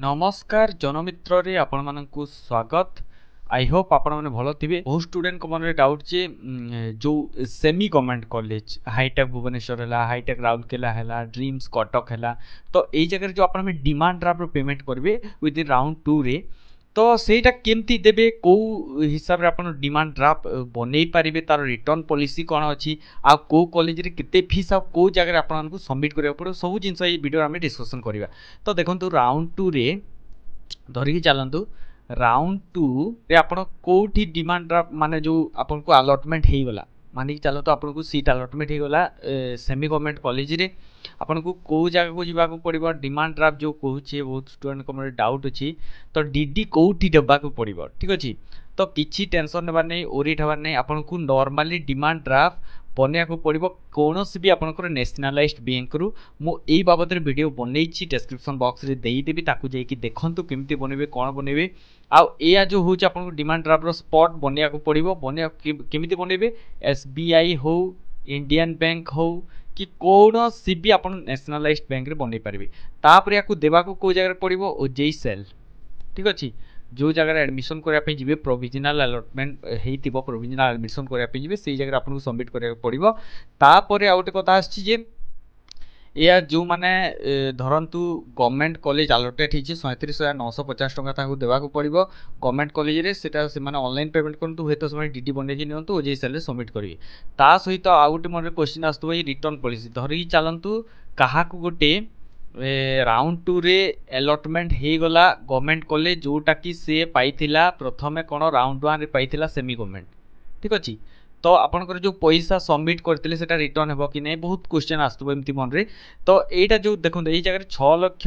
नमस्कार जनमित्र रे आपण मानकु स्वागत। आई होप आपण माने भलो थिबे। बहुत स्टूडेंट को मन रे डाउट जे जो semi government college hitech Bhubaneswar हला, हाईटेक राउरकेला हला, ड्रीम्स कटक हला, तो एई जगह जो आपण में डिमांड ड्राफ्ट रो पेमेंट करबे विद इन राउंड 2 रे, तो सेटा केमती देबे, को हिसाब रे आपण डिमांड ड्राफ्ट बनै पारिबे, तार रिटर्न पॉलिसी कोन अछि, आ को कॉलेज रे केते फीस आ को जगह रे आपण मानकु सबमिट करिया पड़ो, सब जिंस ए वीडियो रे हम डिस्कशन करिवा। तो देखंतु राउंड 2 रे धरिकी चलतु। राउंड 2 रे आपण कोठी डिमांड ड्राफ्ट माने जो आपन को अलॉटमेंट हे गला, माने चलतो आपन को सीट अलॉटमेंट हे गला सेमी गवर्नमेंट कॉलेज रे, आपन को जगह को जीवा को पड़िबो। डिमांड ड्राफ्ट जो कहूचे बहुत स्टूडेंट को मन डाउट अछि, तो डीडी कोठी देबा को पड़िबो, ठीक अछि। तो किछि टेंशन नेबार नै, ओरिट हबार नै, आपन को नॉर्मली डिमांड ड्राफ्ट बनिया को पड़िबो कोनोसी भी आपनकर नेशनलाइज्ड बैंक रु। मो एई बाबत रे वीडियो बनेइछि, डिस्क्रिप्शन बॉक्स रे देई देबी, ताकू जाई कि देखंतु केमती बनेबे, कोन बनेबे। आ एया जो होछ आपन को डिमांड ड्राफ्ट रो स्पॉट बनिया को पड़िबो, बनिया केमती बनेबे, एसबीआई हो, इंडियन बैंक हो कि कोनोसी भी आपन नेशनलाइज्ड बैंक रे बनै पारिबे। तापर याकू देबा को जगह रे पड़िबो ओजेई सेल, ठीक अछि। जो जगह एडमिशन करिया पे जिबे, प्रोविजनल अलॉटमेंट हेइतिबो, प्रोविजनल एडमिशन करिया पे जिबे, सेई जगह आपन को सबमिट करिया पड़िबो। तापर आउटे कथा आछि जे या जो माने धरंतु गवर्नमेंट कॉलेज अलॉटेड हिची 37950 टका ताकू देबा को पड़िबो गवर्नमेंट कॉलेज रे। सेटा से माने ऑनलाइन पेमेंट करंतु, हेतो समय डीडी बनै कि नियंतु, ओजेई सेल रे सबमिट करिवे। ता सहित आउटे मन क्वेश्चन आस्तबो ए रिटर्न पॉलिसी धरि चलंतु। काहा को गोटे राउंड 2 रे अलॉटमेंट हे गला गवर्नमेंट कॉलेज, जोटा कि से पाइथिला प्रथमे कोन राउंड 1 रे पाइथिला सेमी गवर्नमेंट, ठीक अछि। तो आपनकर जो पैसा सबमिट करथिले सेटा रिटर्न हेबो कि नै, बहुत क्वेश्चन आस्तबो एमती मन रे। तो एटा जो देखुन एई जगह 6 लाख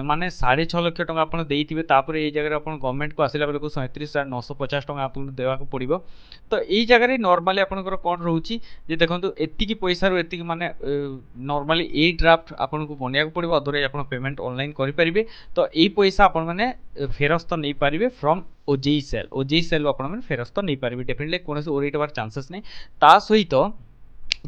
माने 6.5 लाख टका आपन देइथिबे, तापर एई जगह आपन गवर्नमेंट को आसिला बेले को 37950 टका आपन देबा को पड़िबो। तो एई जगह रे नॉर्मली आपनकर कोन रहउची जे देखंतु एतिकी पैसा रो एतिकी माने नॉर्मली एई ड्राफ्ट आपन को बनिया को पड़िबो, अदरवाइज आपन पेमेंट ऑनलाइन करि परिबे। तो एई पैसा आपन माने फेरस्त नै पारिबे from OJEE cell. OJEE cell आपन माने फेरस्त नै पारिबे, डेफिनेटली कोनोसी ओरिट बार चांसेस नै। ता सहित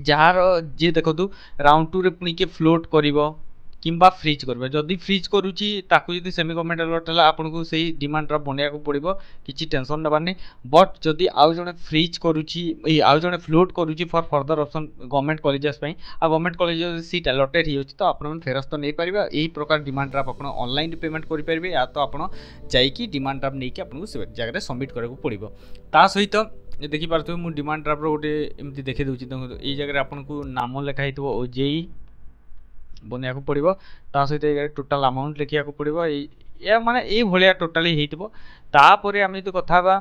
जार जे देखंतु राउंड 2 रे पुनी के फ्लोट करिवो किंबा फ्रीज करबे, जदी फ्रीज करूची ताकू जदी सेमी गवर्नमेंट अलॉट हला, आपन को सेही डिमांड ड्राफ्ट बनिया को पड़िबो, किछि टेंशन नबार नै। बट जदी आउ जने फ्रीज करूची, आउ जने फ्लोट करूची for further option government colleges पई, आ गवर्नमेंट कॉलेज सीट अलॉटेड हियोची, तो आपन फेरस्त नै परिबा। एही प्रकार डिमांड ड्राफ्ट आपन ऑनलाइन पेमेंट करि परिबे, या तो आपन जाई कि डिमांड ड्राफ्ट नै कि आपन को से जगह रे सबमिट करे को पड़िबो। ता सहित देखि पारथु मु डिमांड ड्राफ्ट रो गोटे एमती देखै दउची, देखो एई जगह रे आपन को नाम लिखा हितबो ओजेई बनिया को पड़िबो। ता सहित एई टोटल अमाउंट लिखिया को पड़िबो, या माने एई भलिया टोटली हेइतबो। तापरे आमे तो कथा बा,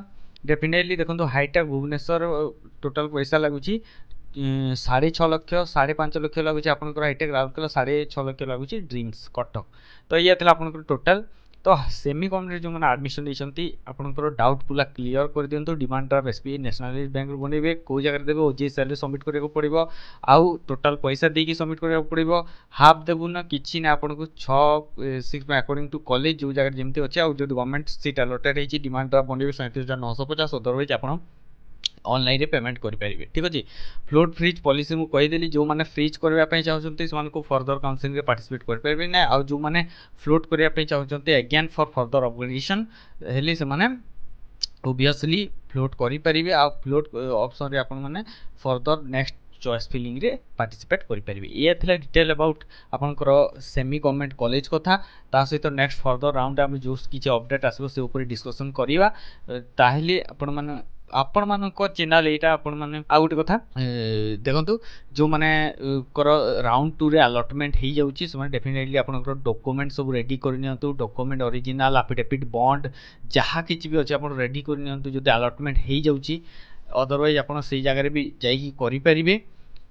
डेफिनेटली देखंतु हाईटेक भुवनेश्वर टोटल पैसा लागुची 6.5 लाख, 5.5 लाख लागुची आपनकर हाईटेक राउरकेला, 6.5 लाख लागुची ड्रीम्स कटक। तो या थिला आपनकर टोटल। तो सेमी गवर्नमेंट जो माने एडमिशन देछंती, आपनकर डाउट पूरा क्लियर कर दियंतु। Demand draft SBI nationalised bank रो बनेबे, को जगह देबे, ओजेई सेल रे सबमिट करे को पड़िबो, आउ टोटल पैसा देकी सबमिट करे को पड़िबो। हाफ देबु ना किछि ना, आपनको 6 में अकॉर्डिंग टू कॉलेज जो जगह जेमती अछि, आउ जदि गवर्नमेंट सीट अलॉटेड हेछि, डिमांड ड्राफ्ट बनेबे 37950, अदरवाइज आपण ऑनलाइन रे पेमेंट करि परिबे, ठीक अछि। फ्लोट फ्रीज पॉलिसी मु कहि देली, जो माने फ्रीज करबा पय चाहउछंती समान को फर्दर काउंसलिंग रे पार्टिसिपेट कर परिबे नै, आ जो माने फ्लोट करबा पय चाहउछंती अगेन फॉर फर्दर अपग्रेडेशन हेली से माने ऑब्वियसली फ्लोट करि परिबे। आ फ्लोट ऑप्शन रे आपन माने फर्दर नेक्स्ट चॉइस फिलिंग रे पार्टिसिपेट करि परिबे। ये थिला डिटेल अबाउट आपनकर सेमी गवर्नमेंट कॉलेज कथा। ता सहित नेक्स्ट फर्दर राउंड हम जो किछि अपडेट आसबो से ऊपर डिस्कशन करिवा, ताहेले आपन माने आपण मानक चैनल एटा आपण माने। आ गोटे कथा देखंतु, जो माने कर राउंड 2 रे अलॉटमेंट हेइ जाउची, से माने डेफिनेटली आपनकर डॉक्यूमेंट सब रेडी कर नियंतु। डॉक्यूमेंट ओरिजिनल एफिडेविट बॉन्ड जहा किछि भी अछि आपण रेडी कर नियंतु, जदि अलॉटमेंट हेइ जाउची। अदरवाइज आपण सेही जगह रे भी जाई करि परिबे,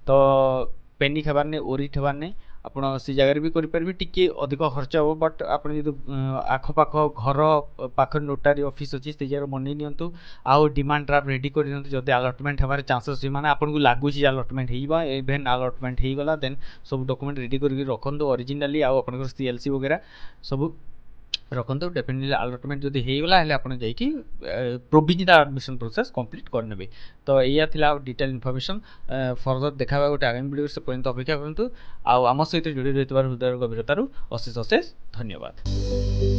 तो पेनिक हेबार नै, ओरिट हेबार नै, आपण से जगह भी करि परिबे। टिके अधिक खर्च हो, बट आपण जदि आख पाख घर पाख नोटारी ऑफिस अछि, से जगह बनै नियंतु। आउ डिमांड ड्राफ्ट रेडी कर नियंतु, जदि अलॉटमेंट हेबार चांसेस अछि, माने आपण को लागुची अलॉटमेंट हेइबा, इवन अलॉटमेंट हेइ गला, देन सब डॉक्यूमेंट रेडी करके रखंतु ओरिजिनली। आउ आपण को सीएलसी वगैरह सब रखंतु। डेफिनेटली अलॉटमेंट जदि हेइ गला, हेले आपण जाई कि प्रोविजनल एडमिशन प्रोसेस कंप्लीट कर नेबे। तो एया थिला डिटेल इन्फॉर्मेशन। फर्दर देखाबा गोटे आगामी वीडियो से पर्यंत अपेक्षा करंतु। आ आम सहित जोड़ी रहितबार हृदय गभीरतारू अशेष अशेष धन्यवाद।